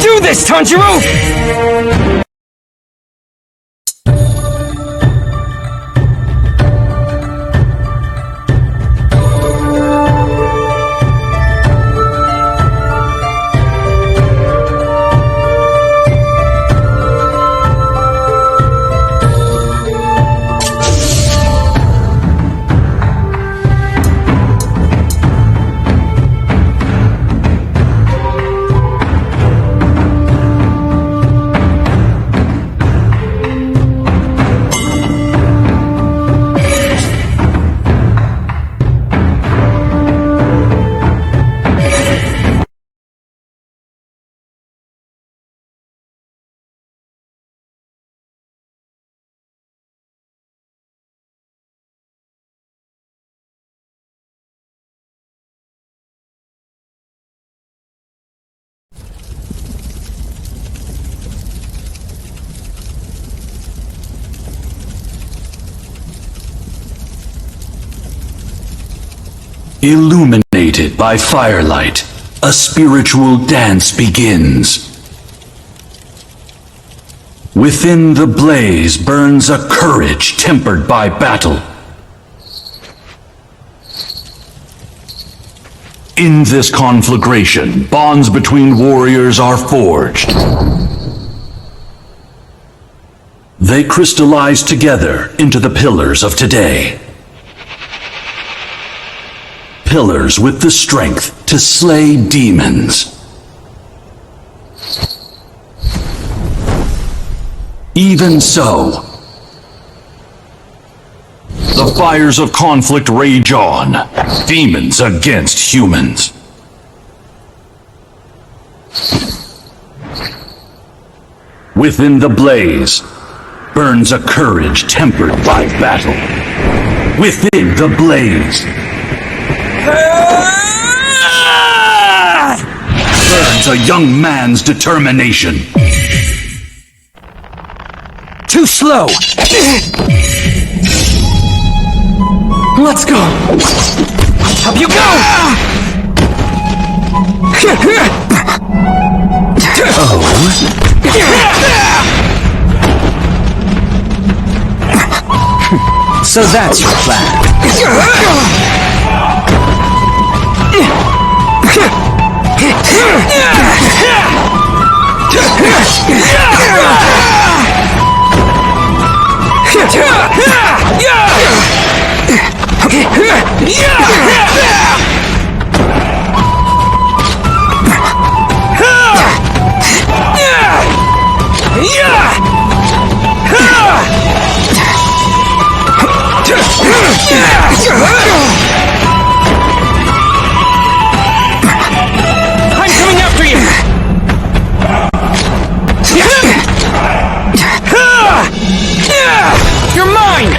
do this, Tanjiro! Illuminated by firelight, a spiritual dance begins. Within the blaze burns a courage tempered by battle. In this conflagration, bonds between warriors are forged. They crystallize together into the pillars of today. Pillars with the strength to slay demons. Even so, the fires of conflict rage on, demons against humans. Within the blaze burns a courage tempered by battle. Within the blaze burns a young man's determination. Too slow! Let's go! Up you go! So that's your plan. I'm coming after you! You're mine!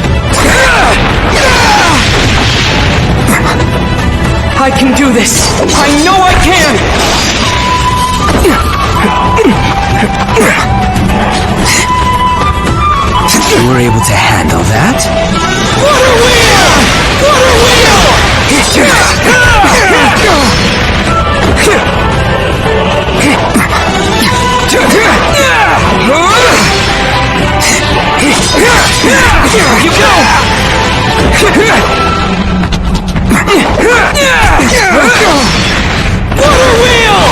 I can do this! I know I can! You were able to handle that? Water wheel! Water wheel! Here you go! Water wheel!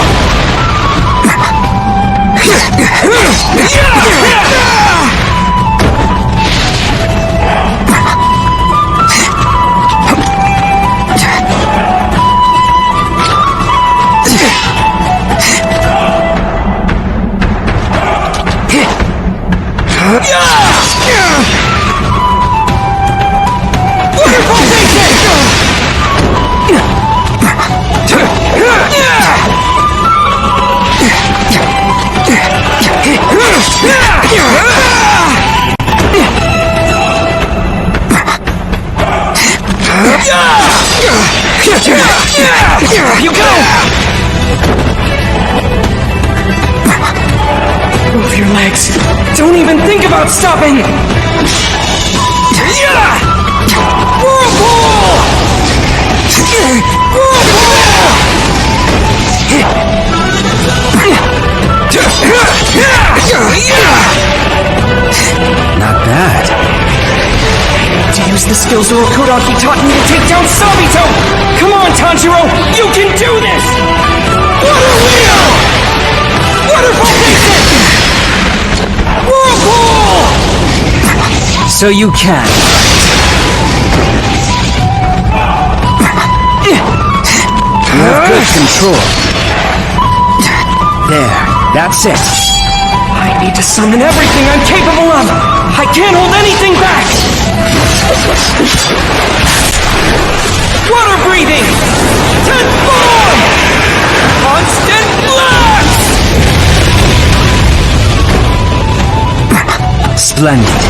You go! Move your legs. Don't even think about stopping! Whirlpool! Whirlpool! the skills Orokodaki taught me to take down Sabito! Come on, Tanjiro! You can do this! Water Wheel! Water Foundation! Whirlpool! So you can. You have good control. There, that's it. I need to summon everything I'm capable of! I can't hold anything back! Water breathing! Tenth form! Constant blast! Splendid.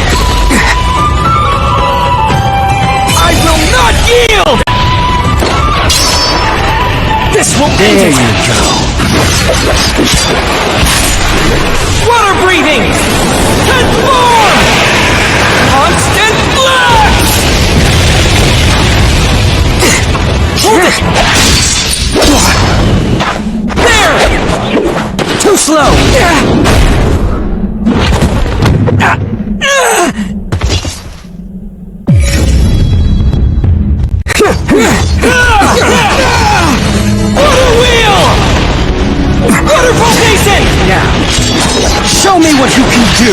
I will not yield! This will end There it! you go. Water breathing! Tenth form! Constant blast! Hold it! There! Too slow. Water wheel! Water foundation! Now, show me what you can do.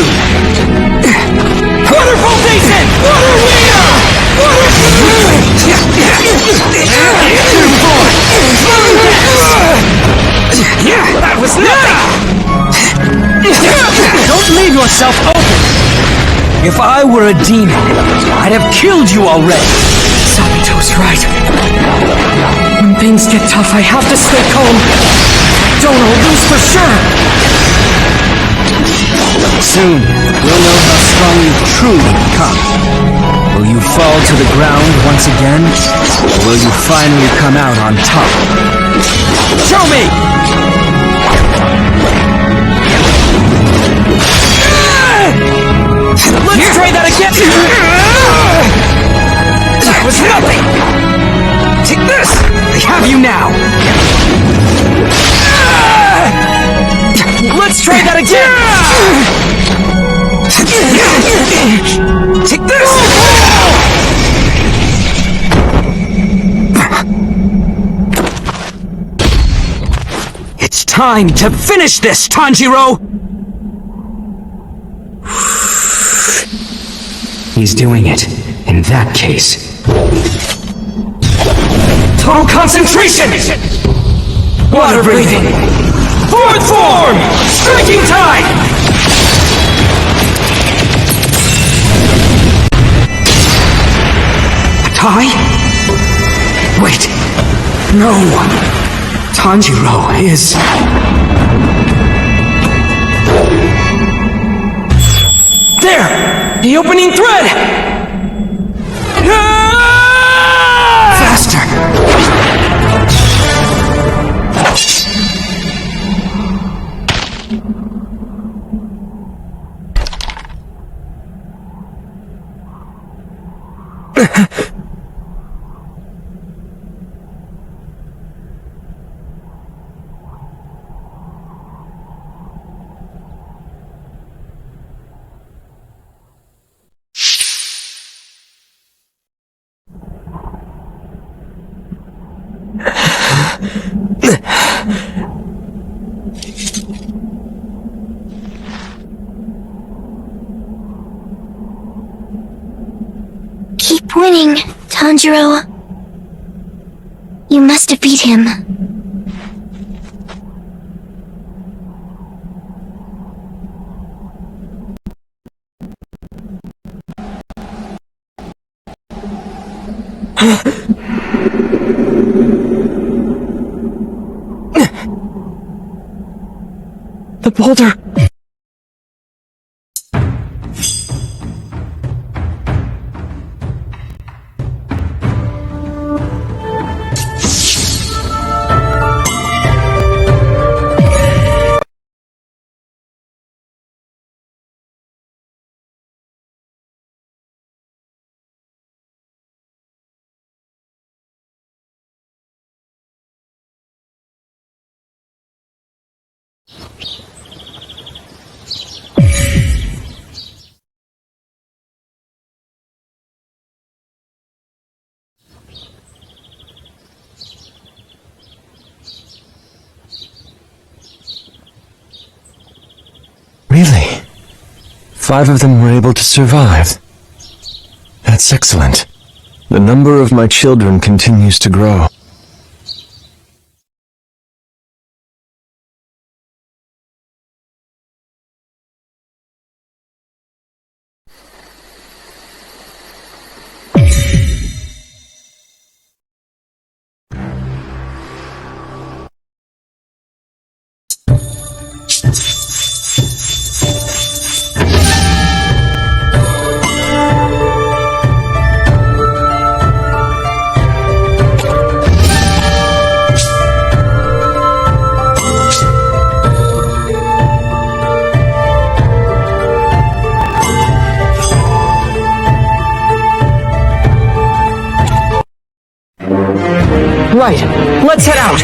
Water foundation! Water wheel! Water That was nothing! Don't leave yourself open. If I were a demon, I'd have killed you already. Sabito's right. When things get tough, I have to stay calm. Don't I'll lose for sure. Soon, we'll know how strong you've truly become. Will you fall to the ground once again, or will you finally come out on top? Show me! Let's try that again! That was nothing! Take this! I have you now! Let's try that again! Take this! It's time to finish this, Tanjiro! He's doing it. In that case. Total concentration! Water breathing! Fourth form! Striking tide! Tai? Wait. No. Tanjiro is... There! The opening thread! Faster! Keep winning, Tanjiro. You must defeat him. The boulder! Really? 5 of them were able to survive. That's excellent. The number of my children continues to grow. Right, let's head out!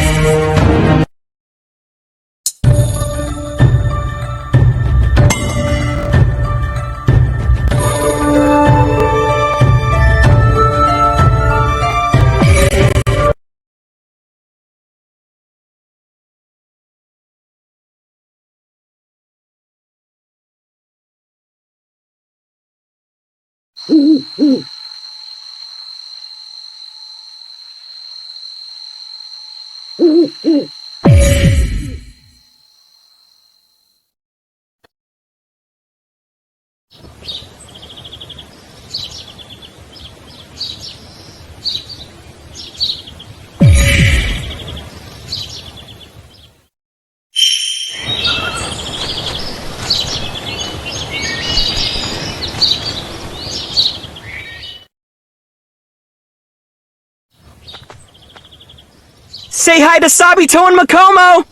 Say hi to Sabito and Makomo!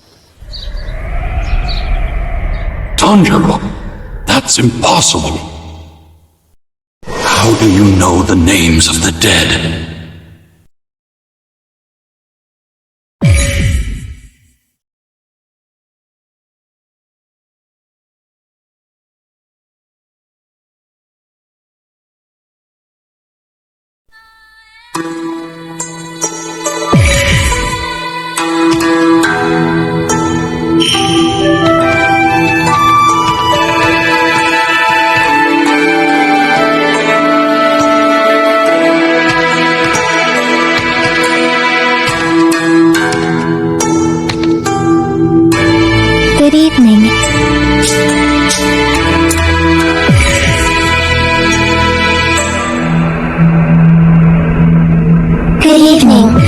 Tanjiro, that's impossible. How do you know the names of the dead? Good evening. Good evening.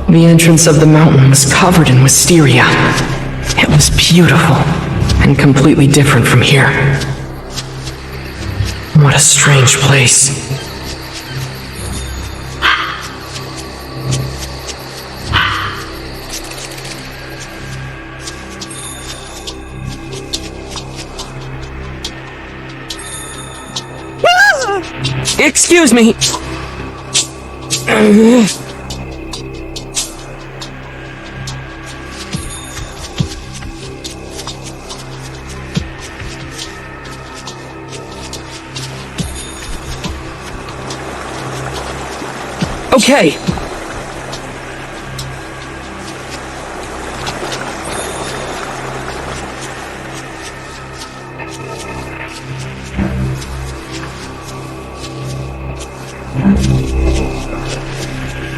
The entrance of the mountain was covered in wisteria. It was beautiful and completely different from here. What a strange place. Excuse me. Okay.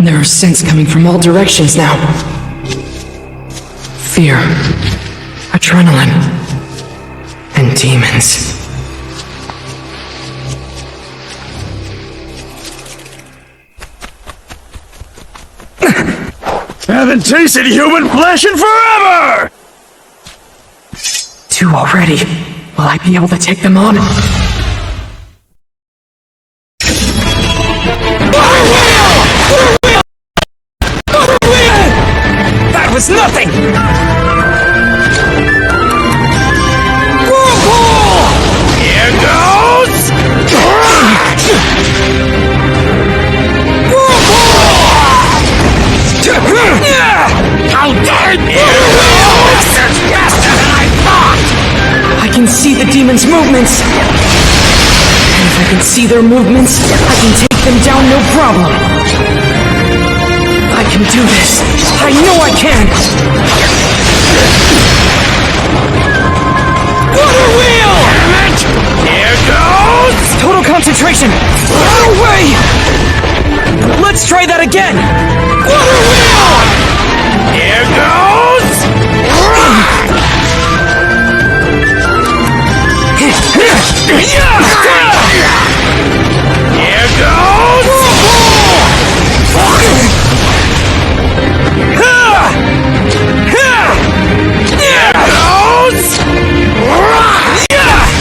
There are scents coming from all directions now. Fear, adrenaline, and demons. Haven't tasted human flesh in forever! 2 already. Will I be able to take them on? That was nothing! Whirlpool! Here goes! can see their movements. I can take them down, no problem. I can do this. I know I can. Water wheel! Damn it! Here goes! Total concentration. No way! Let's try that again. Water wheel! Here goes! Here goes!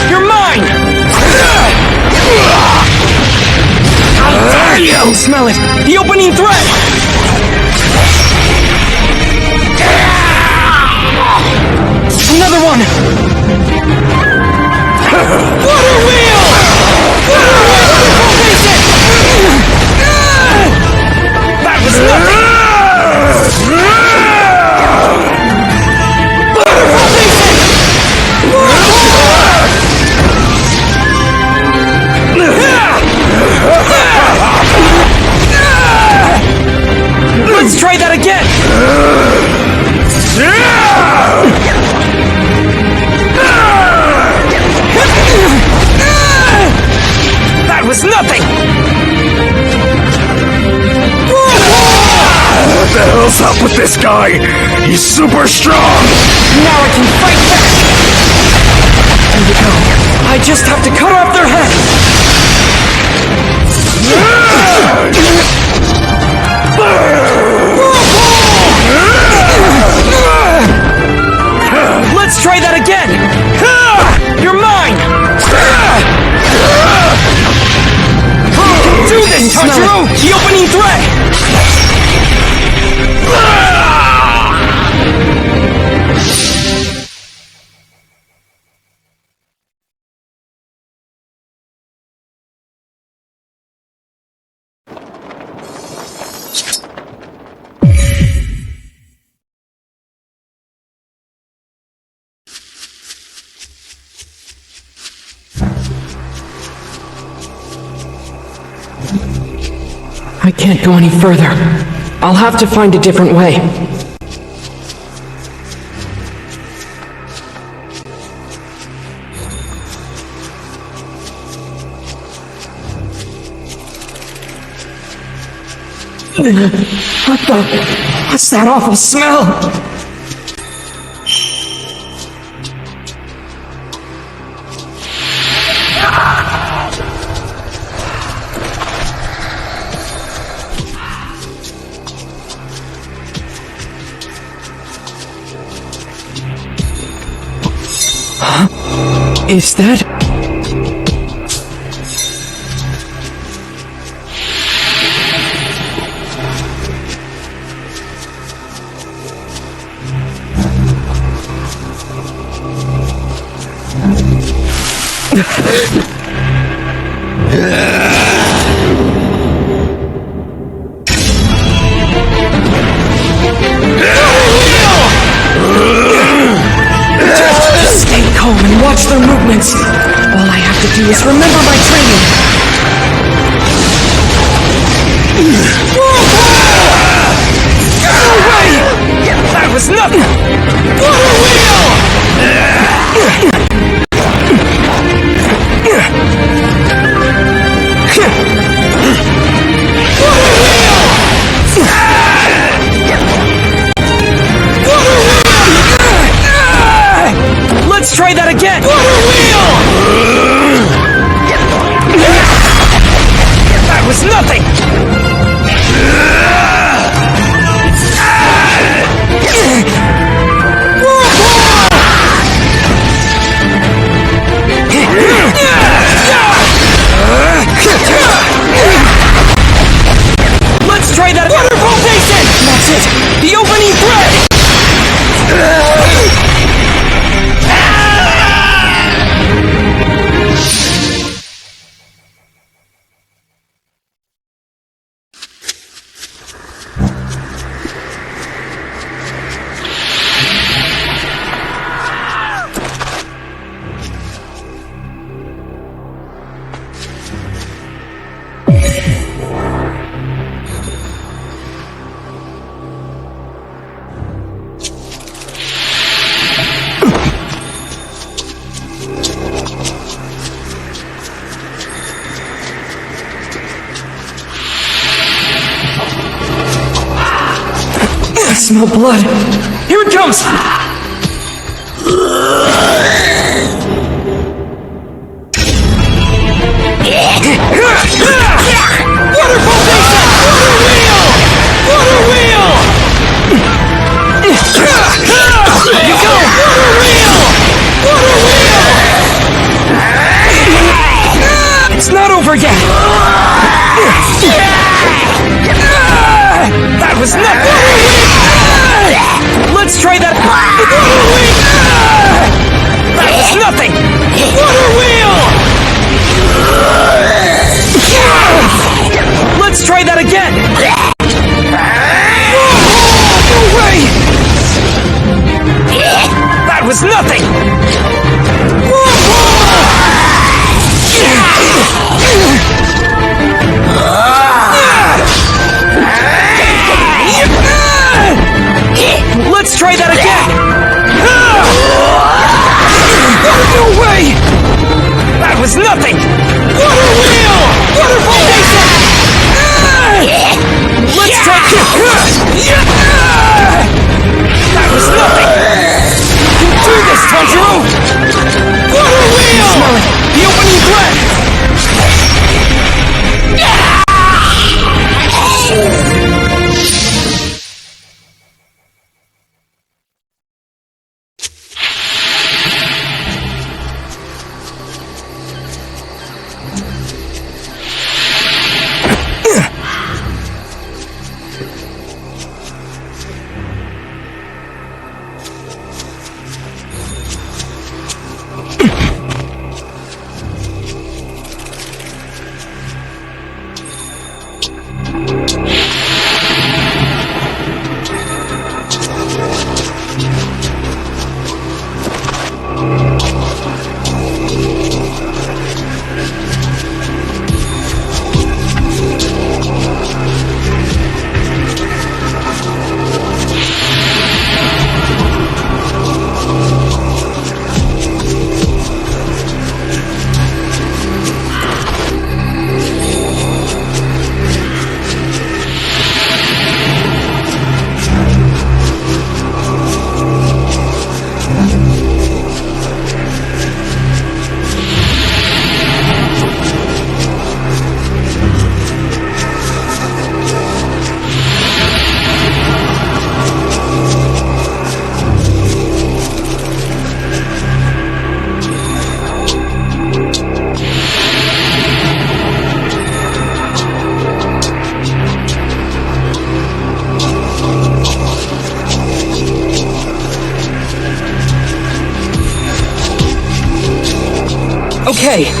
You're mine! How dare you! I can smell it! The opening thread! Another one! Water wheel! Water wheel! That was nothing! Let's try that again! That was nothing! What the hell's up with this guy? He's super strong! Now I can fight back! Here we go. I just have to cut off their head! Let's try that again! You're mine! You can do this, Tanjiro! The opening thread! I can't go any further. I'll have to find a different way. What's that awful smell? Is that... Stay calm and watch their movements. All I have to do is remember my training. No way! That was nothing! Water Let's try that again! Water wheel! That was nothing! Let's try that water foundation! That's it! The opening thread! smell blood. Here it comes! Water foundation! Water wheel! There you go! Water wheel! It's not over yet! That was not water wheel! Let's try that. Water wheel! That was nothing! Water wheel! Let's try that again! No way! That was nothing! Let's try that again! No way! That was nothing! Water wheel! Water foundation! Let's try... That was nothing! You can do this, Tanjiro! Water wheel! Smell it! The opening breath! Okay.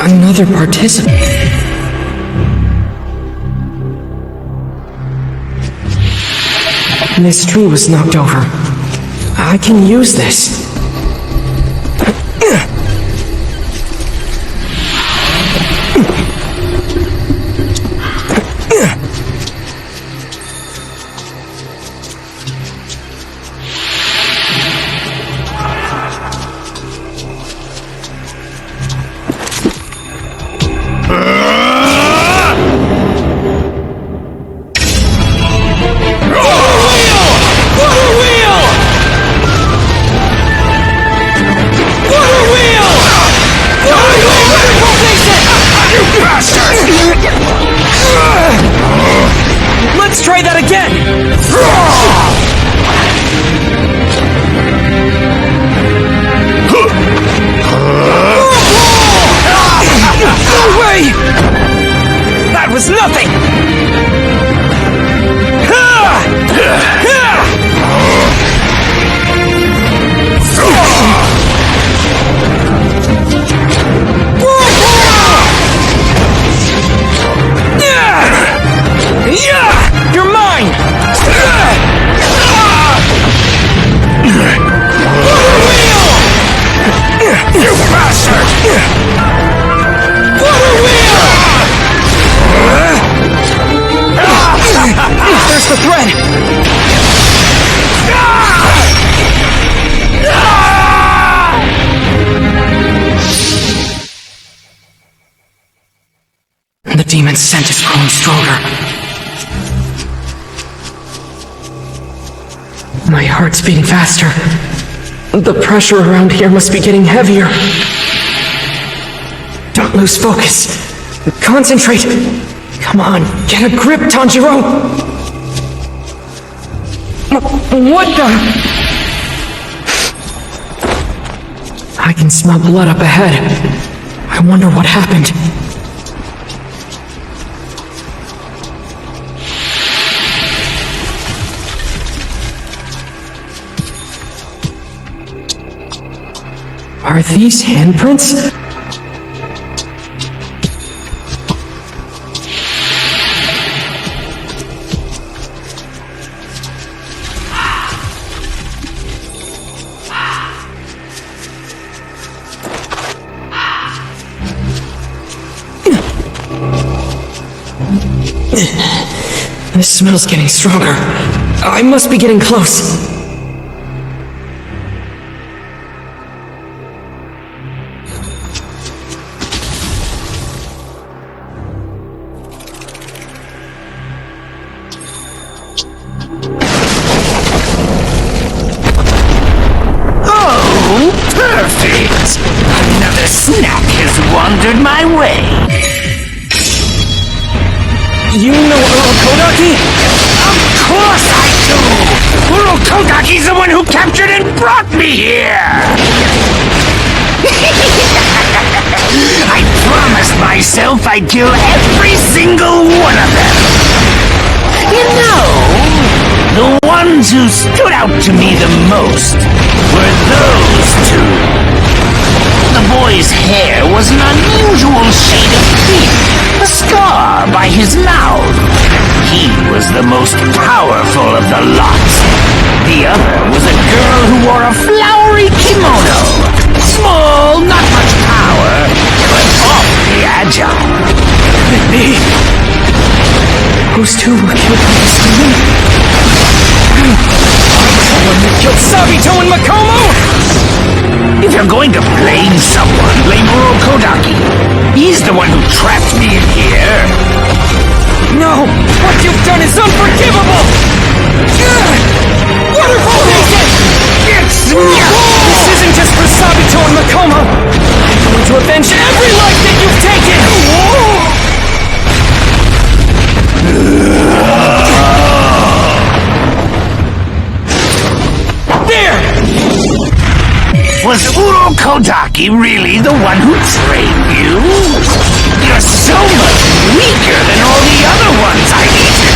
Another participant. This tree was knocked over. I can use this. was nothing! You're mine! You bastard! Water wheel! There's the thread! The demon's scent is growing stronger. My heart's beating faster. The pressure around here must be getting heavier. Don't lose focus. Concentrate. Come on, get a grip, Tanjiro. What the? I can smell blood up ahead. I wonder what happened. Are these handprints? This smell's getting stronger. I must be getting close. Perfect! Another snack has wandered my way. You know Urokodaki? Of course I do! Urokodaki's the one who captured and brought me here! I promised myself I'd kill every single one of them! You know, the ones who stood out to me the most were those two. The boy's hair was an unusual shade of pink, a scar by his mouth. He was the most powerful of the lot. The other was a girl who wore a flowery kimono. Small, not much power, but awfully agile. Those two were killed by the scream? Someone that killed Sabito and Makomo? If you're going to blame someone, blame Urokodaki. He's the one who trapped me in here. No! What you've done is unforgivable! Waterfall Nation! This isn't just for Sabito and Makomo! I'm going to avenge every life that you've taken! There! Was Urokodaki really the one who trained you? You're so much weaker than all the other ones I've eaten!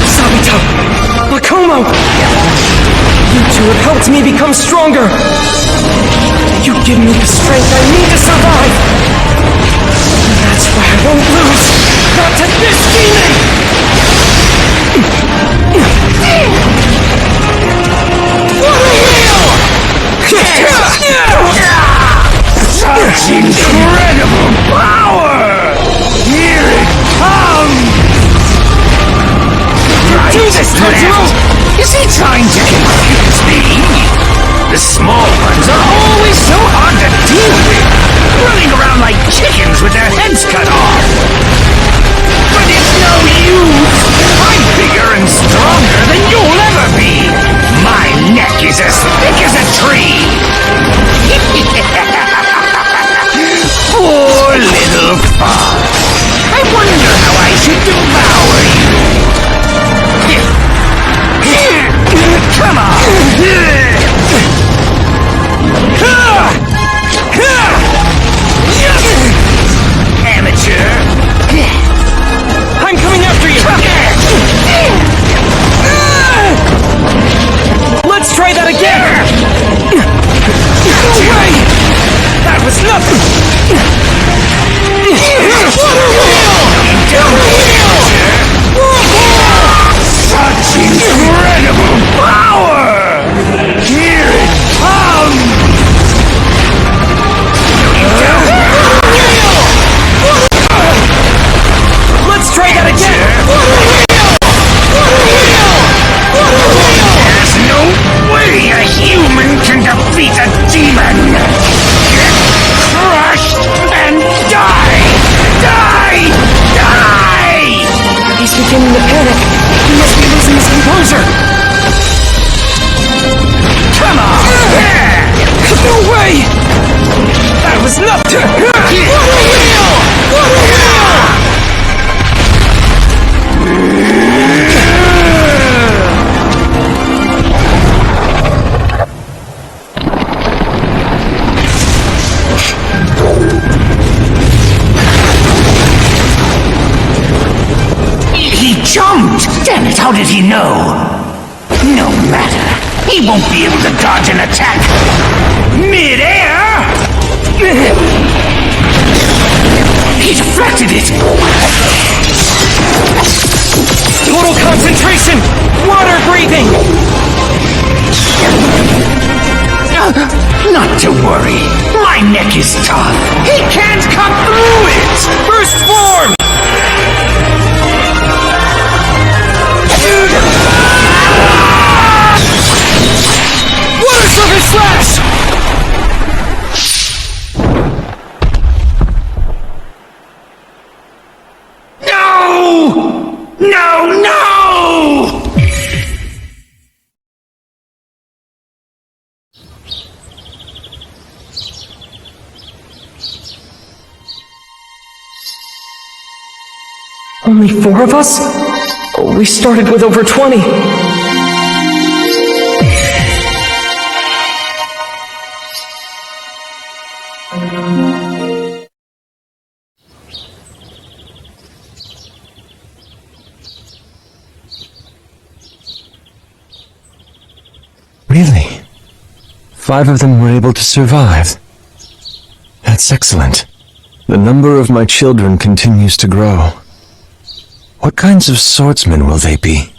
Sabito! Makomo! You two have helped me become stronger! You give me the strength I need to survive! That's why I won't lose! Not to this demon! Such incredible power! Here it comes! Do this, Tanjiro! Is he trying to confuse me? The small ones are always so hard to deal with, running around treasure! Come on! No way! That was nothing! What a wheel! What a wheel! He jumped! Damn it, how did he know? No matter. He won't be able to dodge an attack mid-air! He deflected it! Total concentration! Water breathing! Not to worry. My neck is tough. He can't come through it! Burst form! Water surface slash! No! No, no! Only 4 of us? Oh, we started with over 20. Really? 5 of them were able to survive. That's excellent. The number of my children continues to grow. What kinds of swordsmen will they be?